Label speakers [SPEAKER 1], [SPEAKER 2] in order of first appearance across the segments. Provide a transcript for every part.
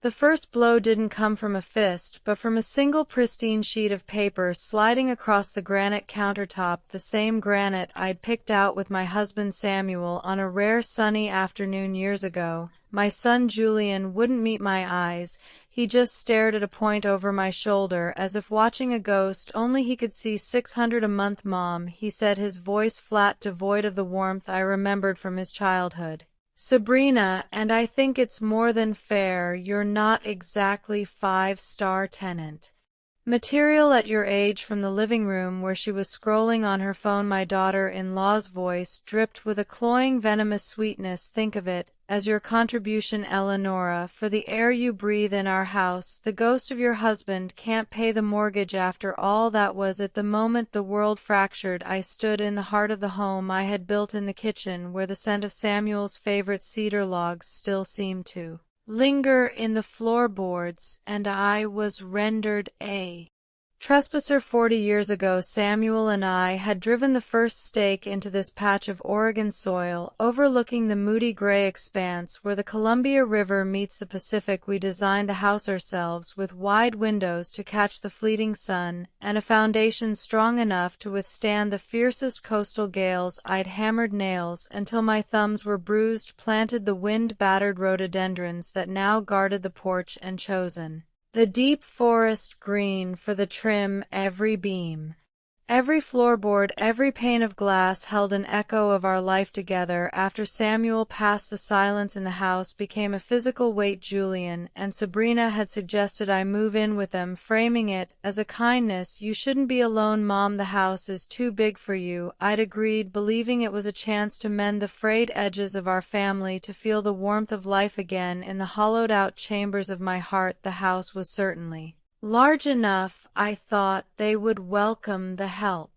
[SPEAKER 1] The first blow didn't come from a fist, but from a single pristine sheet of paper sliding across the granite countertop, the same granite I'd picked out with my husband Samuel on a rare sunny afternoon years ago. My son Julian wouldn't meet my eyes. He just stared at a point over my shoulder, as if watching a ghost, only he could see 600 a month, Mom, he said, his voice flat, devoid of the warmth I remembered from his childhood. Sabrina, and I think it's more than fair, you're not exactly five-star tenant material at your age. From the living room where she was scrolling on her phone, my daughter-in-law's voice dripped with a cloying, venomous sweetness. Think of it as your contribution, Eleonora, for the air you breathe in our house. The ghost of your husband can't pay the mortgage after all that was. At the moment the world fractured, I stood in the heart of the home I had built in the kitchen, where the scent of Samuel's favorite cedar logs still seemed to linger in the floorboards, and I was rendered a trespasser. 40 years ago, Samuel and I had driven the first stake into this patch of Oregon soil, overlooking the moody gray expanse where the Columbia River meets the Pacific. We designed the house ourselves, with wide windows to catch the fleeting sun, and a foundation strong enough to withstand the fiercest coastal gales. I'd hammered nails until my thumbs were bruised, planted the wind-battered rhododendrons that now guarded the porch, and chosen the deep forest green for the trim. Every beam, every floorboard, every pane of glass held an echo of our life together. After Samuel passed, the silence in the house became a physical weight. Julian and Sabrina had suggested I move in with them, framing it as a kindness. You shouldn't be alone, Mom, the house is too big for you. I'd agreed, believing it was a chance to mend the frayed edges of our family, to feel the warmth of life again in the hollowed-out chambers of my heart. The house was certainly large enough, I thought, they would welcome the help.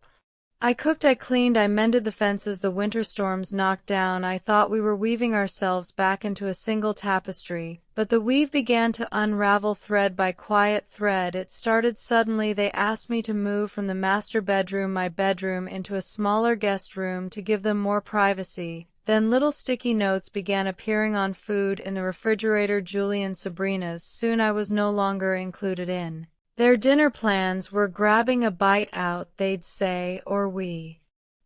[SPEAKER 1] I cooked, I cleaned, I mended the fences the winter storms knocked down. I thought we were weaving ourselves back into a single tapestry, but the weave began to unravel thread by quiet thread. It started suddenly. They asked me to move from the master bedroom, my bedroom, into a smaller guest room to give them more privacy. Then little sticky notes began appearing on food in the refrigerator, Julian, Sabrina's. Soon I was no longer included in their dinner plans. We're grabbing a bite out, they'd say, or we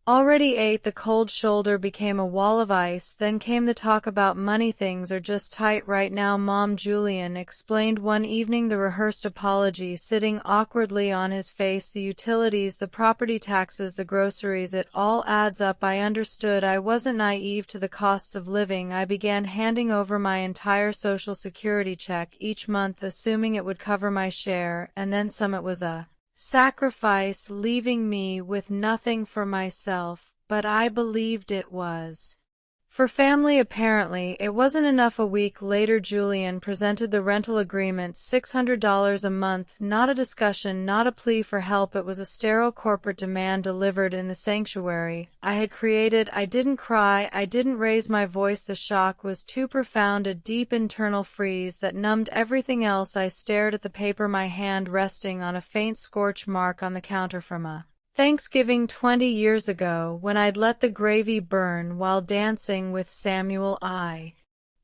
[SPEAKER 1] already ate. The cold shoulder became a wall of ice. Then came the talk about money. Things are just tight right now, Mom, Julian explained one evening, the rehearsed apology sitting awkwardly on his face. The utilities, the property taxes, the groceries, it all adds up. I understood. I wasn't naive to the costs of living. I began handing over my entire Social Security check each month, assuming it would cover my share, and then some. It was a sacrifice, leaving me with nothing for myself, but I believed it was for family. Apparently, it wasn't enough. A week later, Julian presented the rental agreement, $600 a month. Not a discussion, not a plea for help. It was a sterile corporate demand delivered in the sanctuary I had created. I didn't cry. I didn't raise my voice. The shock was too profound, a deep internal freeze that numbed everything else. I stared at the paper, my hand resting on a faint scorch mark on the counter from a Thanksgiving 20 years ago, when I'd let the gravy burn while dancing with Samuel. I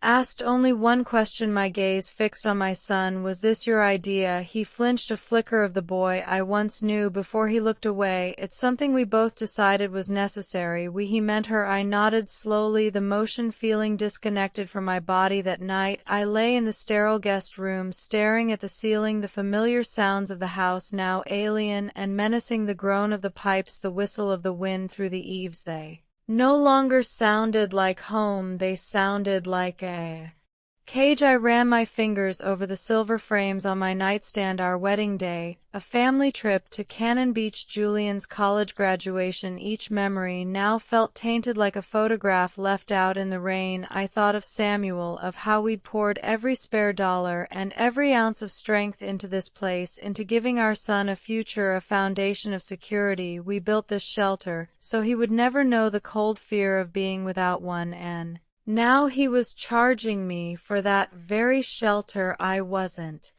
[SPEAKER 1] asked only one question, my gaze fixed on my son. Was this your idea? He flinched, a flicker of the boy I once knew, before he looked away. It's something we both decided was necessary. We, he meant her. I nodded slowly, the motion feeling disconnected from my body. That night, I lay in the sterile guest room, staring at the ceiling, the familiar sounds of the house now alien and menacing, the groan of the pipes, the whistle of the wind through the eaves. They no longer sounded like home, they sounded like a cage. I ran my fingers over the silver frames on my nightstand. Our wedding day, a family trip to Cannon Beach, Julian's college graduation. Each memory now felt tainted, like a photograph left out in the rain. I thought of Samuel, of how we'd poured every spare dollar and every ounce of strength into this place, into giving our son a future, a foundation of security. We built this shelter so he would never know the cold fear of being without one, and now he was charging me for that very shelter. I wasn't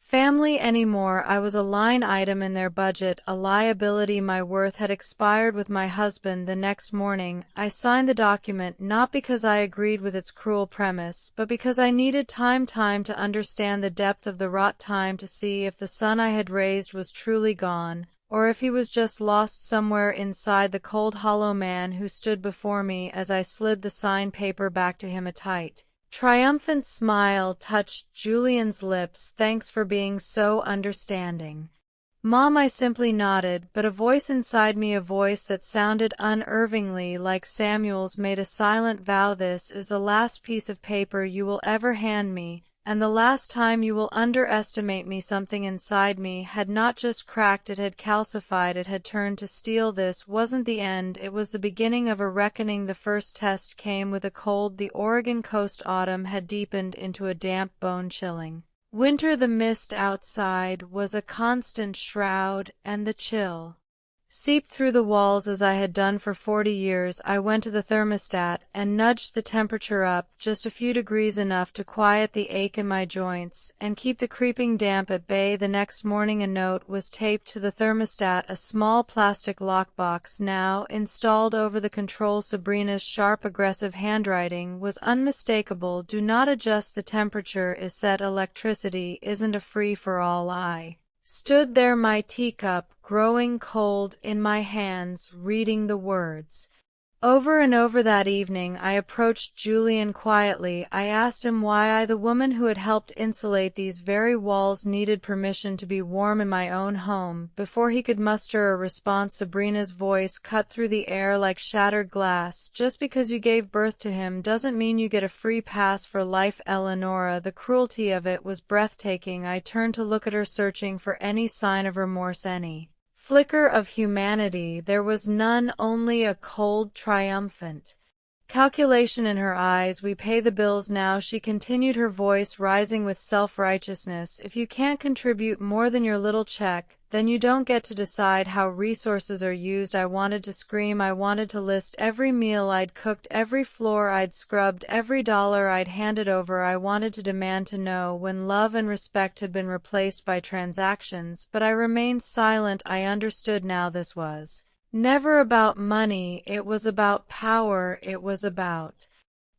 [SPEAKER 1] family anymore. I was a line item in their budget, a liability. My worth had expired with my husband the next morning. I signed the document, not because I agreed with its cruel premise, but because I needed time to understand the depth of the rot, time to see if the son I had raised was truly gone, or if he was just lost somewhere inside the cold hollow man who stood before me as I slid the signed paper back to him. A tight, triumphant smile touched Julian's lips. "Thanks for being so understanding, Mom." I simply nodded, but a voice inside me, a voice that sounded unervingly like Samuel's, made a silent vow. "This is the last piece of paper you will ever hand me, and the last time you will underestimate me." Something inside me had not just cracked, it had calcified, it had turned to steel. This wasn't the end, it was the beginning of a reckoning. The first test came with a cold. The Oregon coast autumn had deepened into a damp, bone-chilling winter. The mist outside was a constant shroud, and the chill seeped through the walls as I had done for 40 years. I went to the thermostat and nudged the temperature up just a few degrees, enough to quiet the ache in my joints and keep the creeping damp at bay. The next morning a note was taped to the thermostat, a small plastic lockbox now installed over the control. Sabrina's sharp, aggressive handwriting was unmistakable. "Do not adjust the temperature is set. Electricity isn't a free-for-all." I stood there, my teacup growing cold in my hands, reading the words over and over. That evening I approached Julian quietly. I asked him why I, the woman who had helped insulate these very walls, needed permission to be warm in my own home. Before he could muster a response, Sabrina's voice cut through the air like shattered glass. "Just because you gave birth to him doesn't mean you get a free pass for life, Eleonora." The cruelty of it was breathtaking. I turned to look at her, searching for any sign of remorse, any flicker of humanity. There was none, only a cold, triumphant calculation in her eyes. "We pay the bills now," she continued, her voice rising with self-righteousness. "If you can't contribute more than your little check, then you don't get to decide how resources are used." I wanted to scream. I wanted to list every meal I'd cooked, every floor I'd scrubbed, every dollar I'd handed over. I wanted to demand to know when love and respect had been replaced by transactions, but I remained silent. I understood now. This was never about money, it was about power. It was about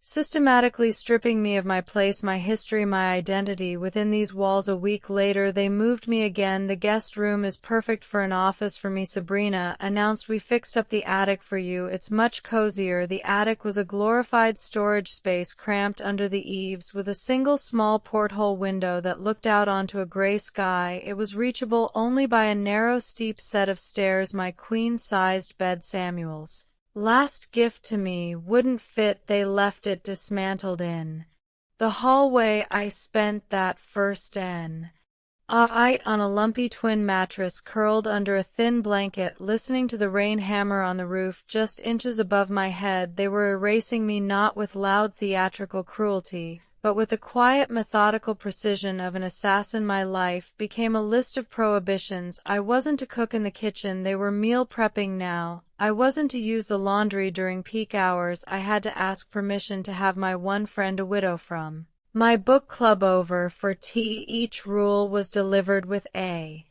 [SPEAKER 1] systematically stripping me of my place, my history, my identity within these walls. A week later they moved me again. "The guest room is perfect for an office for me," Sabrina announced. "We fixed up the attic for you. It's much cozier." The attic was a glorified storage space, cramped under the eaves, with a single small porthole window that looked out onto a gray sky. It was reachable only by a narrow, steep set of stairs. My queen-sized bed, Samuel's last gift to me, wouldn't fit. They left it dismantled in the hallway. I spent that first night on a lumpy twin mattress, curled under a thin blanket, listening to the rain hammer on the roof just inches above my head. They were erasing me, not with loud theatrical cruelty, but with the quiet, methodical precision of an assassin. My life became a list of prohibitions. I wasn't to cook in the kitchen. They were meal prepping now. I wasn't to use the laundry during peak hours. I had to ask permission to have my one friend, a widow from my book club, over for tea. Each rule was delivered with a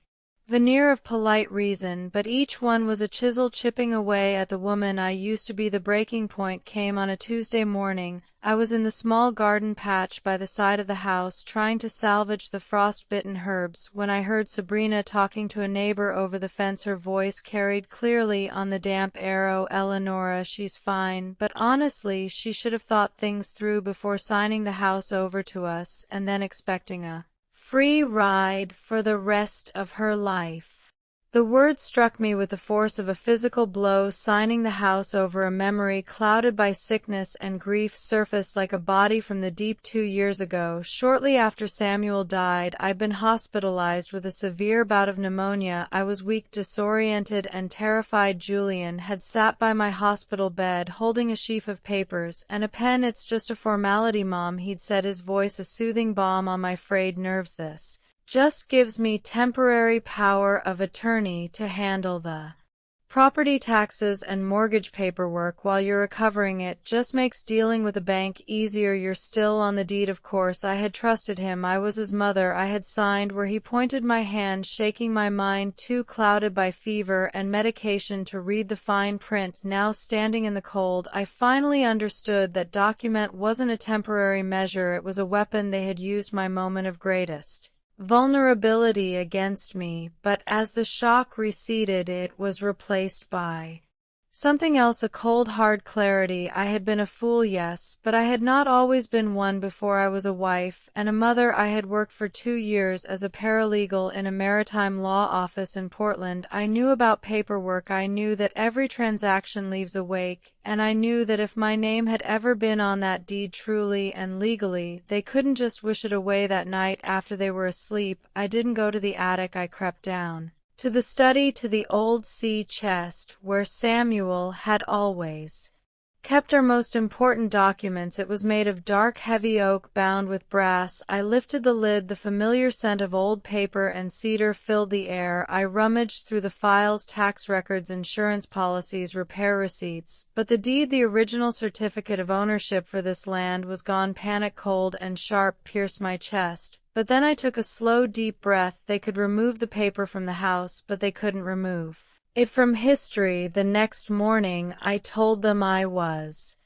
[SPEAKER 1] veneer of polite reason, but each one was a chisel chipping away at the woman I used to be. The breaking point came on a Tuesday morning. I was in the small garden patch by the side of the house, trying to salvage the frost-bitten herbs, when I heard Sabrina talking to a neighbor over the fence. Her voice carried clearly on the damp air. "Oh, Eleonora, she's fine, but honestly, she should have thought things through before signing the house over to us and then expecting a free ride for the rest of her life." The word struck me with the force of a physical blow. Signing the house over, a memory clouded by sickness and grief, surfaced like a body from the deep 2 years ago. Shortly after Samuel died, I'd been hospitalized with a severe bout of pneumonia. I was weak, disoriented, and terrified. Julian had sat by my hospital bed, holding a sheaf of papers and a pen. "It's just a formality, Mom," he'd said, his voice a soothing balm on my frayed nerves. "This just gives me temporary power of attorney to handle the Property taxes and mortgage paperwork while you're recovering it just makes dealing with a bank easier. You're still on the deed, of course. I had trusted him. I was his mother. I had signed where he pointed, my hand shaking, my mind too clouded by fever and medication to read the fine print. Now, standing in the cold, I finally understood that document wasn't a temporary measure. It was a weapon. They had used my moment of greatest vulnerability against me, but as the shock receded, it was replaced by something else, a cold, hard clarity. I had been a fool, yes, but I had not always been one. Before I was a wife and a mother, I had worked for 2 years as a paralegal in a maritime law office in Portland. I knew about paperwork. I knew that every transaction leaves a wake, and I knew that if my name had ever been on that deed truly and legally, they couldn't just wish it away that night after they were asleep. I didn't go to the attic. I crept down to the study, to the old sea chest, where Samuel had always kept our most important documents. It was made of dark, heavy oak bound with brass. I lifted the lid. The familiar scent of old paper and cedar filled the air. I rummaged through the files, tax records, insurance policies, repair receipts. But the deed, the original certificate of ownership for this land, was gone. Panic, cold and sharp, pierced my chest. But then I took a slow, deep breath. They could remove the paper from the house, but they couldn't remove it from history. The next morning, I told them I was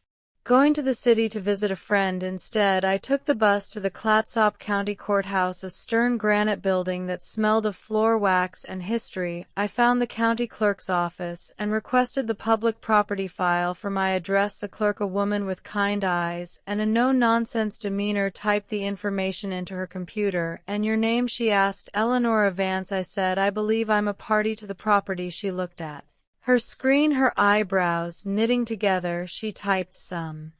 [SPEAKER 1] going to the city to visit a friend. Instead, I took the bus to the Clatsop County Courthouse, a stern granite building that smelled of floor wax and history. I found the county clerk's office and requested the public property file for my address. The clerk, a woman with kind eyes and a no-nonsense demeanor, typed the information into her computer. "And your name?" she asked. "Eleanor Vance," I said. "I believe I'm a party to the property." She looked at her screen, her eyebrows knitting together. She typed some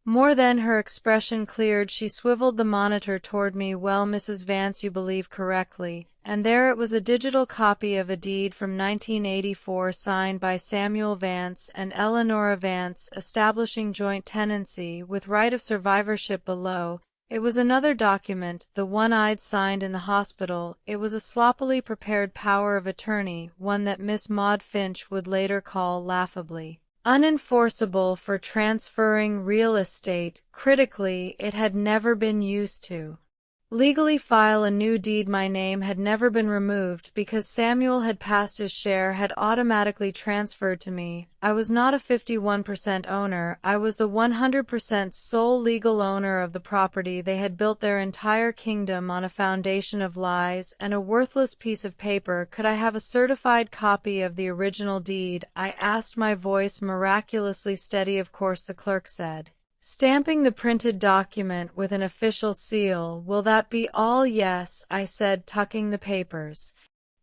[SPEAKER 1] more, then her expression cleared. She swiveled the monitor toward me. "Well, Mrs. Vance, you believe correctly." And there it was, a digital copy of a deed from 1984 signed by Samuel Vance and Eleanor Vance, establishing joint tenancy with right of survivorship below. It was another document, the one I'd signed in the hospital. It was a sloppily prepared power of attorney, one that Miss Maud Finch would later call laughably unenforceable for transferring real estate. Critically, it had never been used to legally file a new deed. My name had never been removed because Samuel had passed. His share had automatically transferred to me. I was not a 51% owner. I was the 100% sole legal owner of the property. They had built their entire kingdom on a foundation of lies and a worthless piece of paper. Could I have a certified copy of the original deed? I asked, my voice miraculously steady. "Of course," the clerk said, stamping the printed document with an official seal. "Will that be all?" "Yes," I said, tucking the papers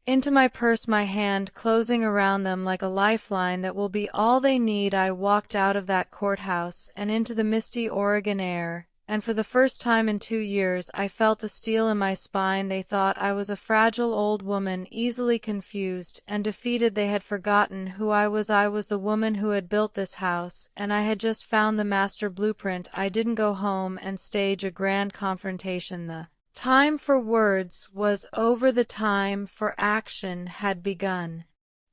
[SPEAKER 1] into my purse, my hand closing around them like a lifeline. "That will be all they need." I walked out of that courthouse and into the misty Oregon air, and for the first time in 2 years I felt the steel in my spine. They thought I was a fragile old woman, easily confused and defeated. They had forgotten who I was. I was the woman who had built this house, and I had just found the master blueprint. I didn't go home and stage a grand confrontation. The time for words was over. The time for action had begun.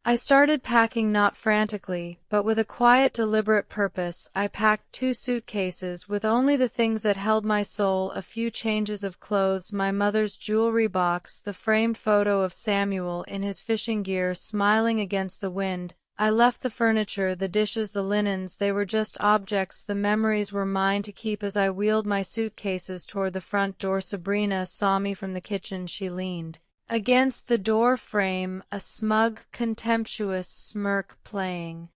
[SPEAKER 1] I started packing, not frantically, but with a quiet, deliberate purpose. I packed 2 suitcases with only the things that held my soul, a few changes of clothes, my mother's jewelry box, the framed photo of Samuel in his fishing gear smiling against the wind. I left the furniture, the dishes, the linens. They were just objects. The memories were mine to keep. As I wheeled my suitcases toward the front door, Sabrina saw me from the kitchen. She leaned against the door frame, a smug, contemptuous smirk playing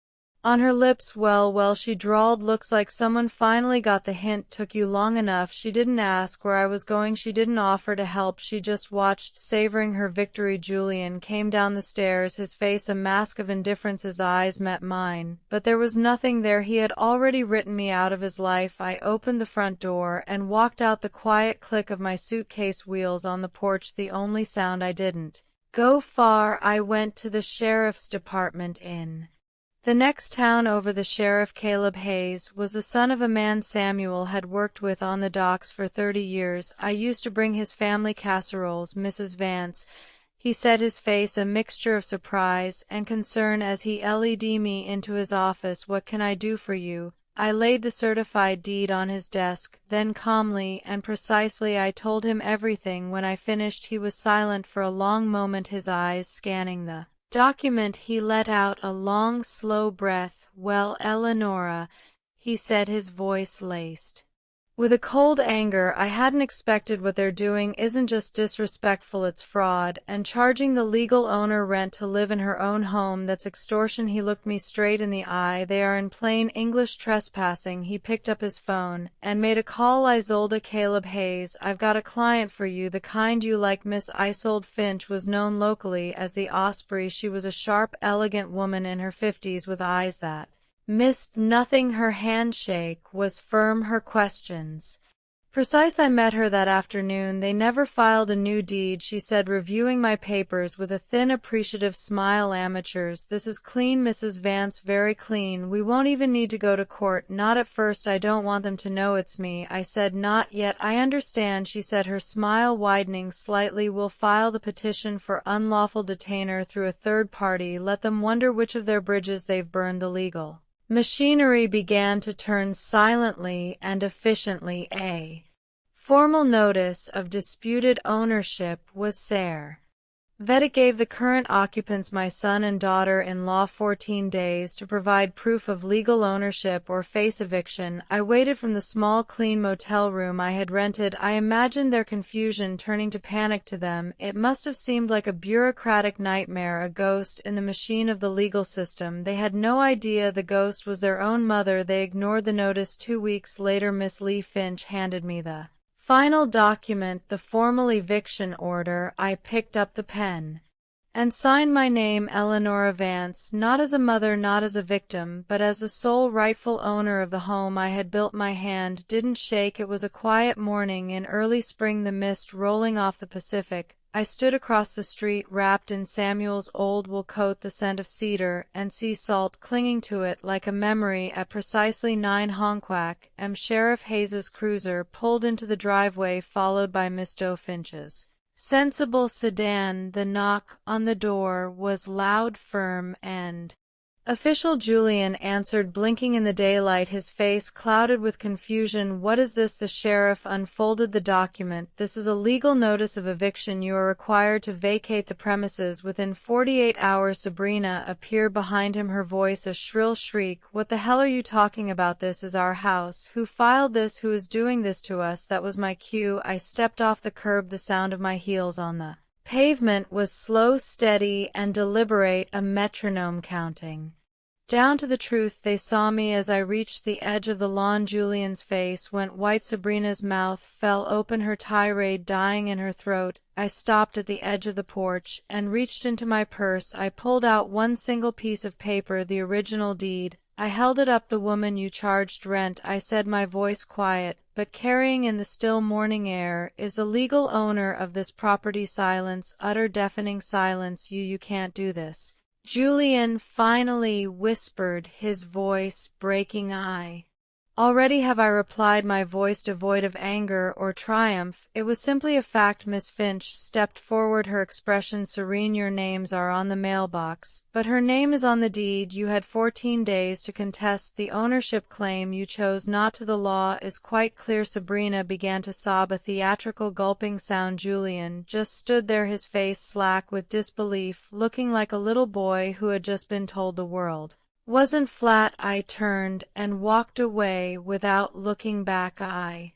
[SPEAKER 1] on her lips. Well, she drawled, "Looks like someone finally got the hint. Took you long enough." She didn't ask where I was going. She didn't offer to help. She just watched, savoring her victory. Julian came down the stairs, his face a mask of indifference. His eyes met mine, but there was nothing there. He had already written me out of his life. I opened the front door and walked out, the quiet click of my suitcase wheels on the porch the only sound. I didn't go far. I went to the sheriff's department in the next town over. The sheriff, Caleb Hayes, was the son of a man Samuel had worked with on the docks for 30 years. I used to bring his family casseroles. Mrs. Vance he said, his face a mixture of surprise and concern as he led me into his office. "What can I do for you?" I laid the certified deed on his desk, then calmly and precisely I told him everything. When I finished, he was silent for a long moment, his eyes scanning the document. He let out a long, slow breath. "Well, Eleonora," he said, his voice laced with a cold anger, "I hadn't expected. What they're doing isn't just disrespectful, it's fraud, and charging the legal owner rent to live in her own home, that's extortion." He looked me straight in the eye. "They are in plain English trespassing." He picked up his phone and made a call. "Isolde Caleb Hayes, I've got a client for you, the kind you like." Miss Isolde Finch was known locally as the Osprey. She was a sharp, elegant woman in her 50s with eyes that missed nothing. Her handshake was firm, her questions precise. I met her that afternoon. "They never filed a new deed," she said, reviewing my papers with a thin, appreciative smile. "Amateurs. This is clean, Mrs. Vance, very clean. We won't even need to go to court. Not at first. I don't want them to know it's me." I said, "Not yet. I understand," she said, her smile widening slightly. "We'll file the petition for unlawful detainer through a third party. Let them wonder which of their bridges they've burned." The legal machinery began to turn silently and efficiently. A formal notice of disputed ownership was served. It gave the current occupants, my son and daughter-in-law, 14 days to provide proof of legal ownership or face eviction. I waited from the small, clean motel room I had rented. I imagined their confusion turning to panic to them. It must have seemed like a bureaucratic nightmare, a ghost in the machine of the legal system. They had no idea the ghost was their own mother. They ignored the notice. 2 weeks later, Miss Lee Finch handed me the final document, the formal eviction order. I picked up the pen and signed my name, Eleonora Vance, not as a mother, not as a victim, but as the sole rightful owner of the home I had built. My hand didn't shake. It was a quiet morning in early spring, the mist rolling off the Pacific. I stood across the street, wrapped in Samuel's old wool coat, the scent of cedar and sea salt clinging to it like a memory. At precisely 9 Honquack, Sheriff Hayes's cruiser pulled into the driveway, followed by Miss Doe Finch's sensible sedan. The knock on the door was loud, firm, and official. Julian answered, blinking in the daylight, his face clouded with confusion. "What is this?" The sheriff unfolded the document. "This is a legal notice of eviction. You are required to vacate the premises within 48 hours." Sabrina appeared behind him, her voice a shrill shriek. "What the hell are you talking about? This is our house. Who filed this? Who is doing this to us?" That was my cue. I stepped off the curb. The sound of my heels on the pavement was slow, steady, and deliberate, a metronome counting down to the truth. They saw me as I reached the edge of the lawn. Julian's face went white. Sabrina's mouth fell open, her tirade dying in her throat. I stopped at the edge of the porch and reached into my purse. I pulled out one single piece of paper, the original deed. I held it up. "The woman you charged rent," I said, my voice quiet but carrying in the still morning air, "is the legal owner of this property." Silence, utter deafening silence. You can't do this," Julian finally whispered, his voice breaking. "I already have," I replied, my voice devoid of anger or triumph. It was simply a fact. Miss Finch stepped forward, her expression serene. "Your names are on the mailbox, but her name is on the deed. You had 14 days to contest the ownership claim. You chose not to. The law is quite clear." Sabrina began to sob, a theatrical gulping sound. Julian just stood there, his face slack with disbelief, looking like a little boy who had just been told the world wasn't flat. I turned and walked away without looking back. I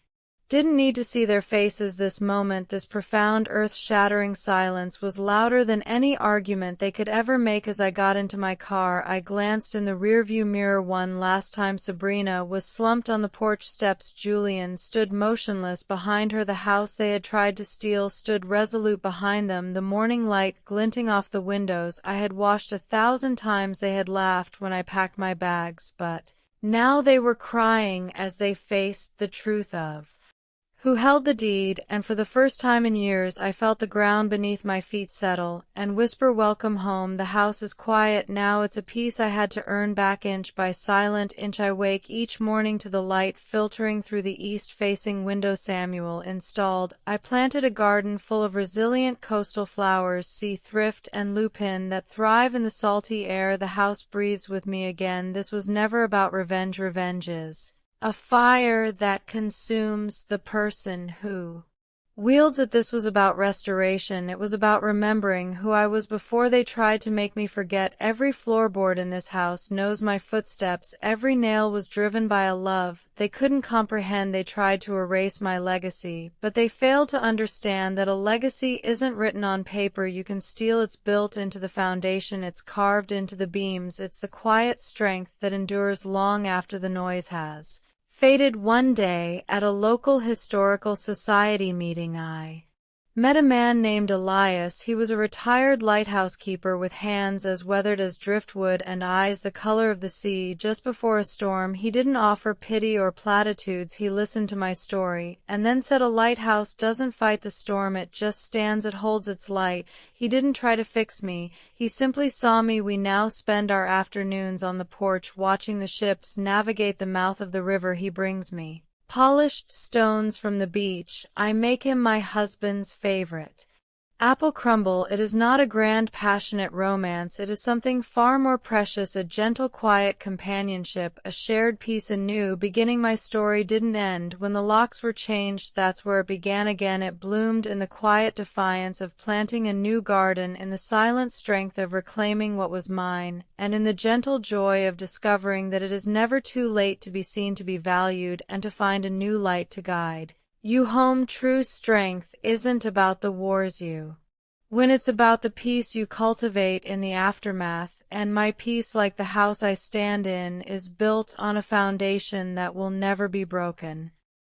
[SPEAKER 1] didn't need to see their faces. This moment, this profound, earth-shattering silence was louder than any argument they could ever make. As I got into my car, I glanced in the rearview mirror one last time. Sabrina was slumped on the porch steps. Julian stood motionless behind her. The house they had tried to steal stood resolute behind them, the morning light glinting off the windows I had washed 1,000 times. They had laughed when I packed my bags, but now they were crying as they faced the truth of who held the deed, and for the first time in years I felt the ground beneath my feet settle, and whisper welcome home. The house is quiet now, it's a peace I had to earn back inch by silent inch. I wake each morning to the light filtering through the east-facing window Samuel installed. I planted a garden full of resilient coastal flowers, sea thrift and lupin, that thrive in the salty air. The house breathes with me again. This was never about revenge. Revenge is a fire that consumes the person who wields it. This was about restoration. It was about remembering who I was before they tried to make me forget. Every floorboard in this house knows my footsteps. Every nail was driven by a love they couldn't comprehend. They tried to erase my legacy, but they failed to understand that a legacy isn't written on paper you can steal. It's built into the foundation. It's carved into the beams. It's the quiet strength that endures long after the noise has faded. One day, at a local historical society meeting, I met a man named Elias. He was a retired lighthouse keeper with hands as weathered as driftwood and eyes the color of the sea. Just before a storm, he didn't offer pity or platitudes. He listened to my story and then said, a lighthouse doesn't fight the storm, it just stands, it holds its light. He didn't try to fix me, he simply saw me. We now spend our afternoons on the porch watching the ships navigate the mouth of the river. He brings me polished stones from the beach. I make him my husband's favorite apple crumble. It is not a grand passionate romance, it is something far more precious, a gentle quiet companionship, a shared peace, a new beginning. My story didn't end when the locks were changed, that's where it began again. It bloomed in the quiet defiance of planting a new garden, in the silent strength of reclaiming what was mine, and in the gentle joy of discovering that it is never too late to be seen, to be valued, and to find a new light to guide you home. True strength isn't about the wars you win, it's about the peace you cultivate in the aftermath. And my peace, like the house I stand in, is built on a foundation that will never be broken.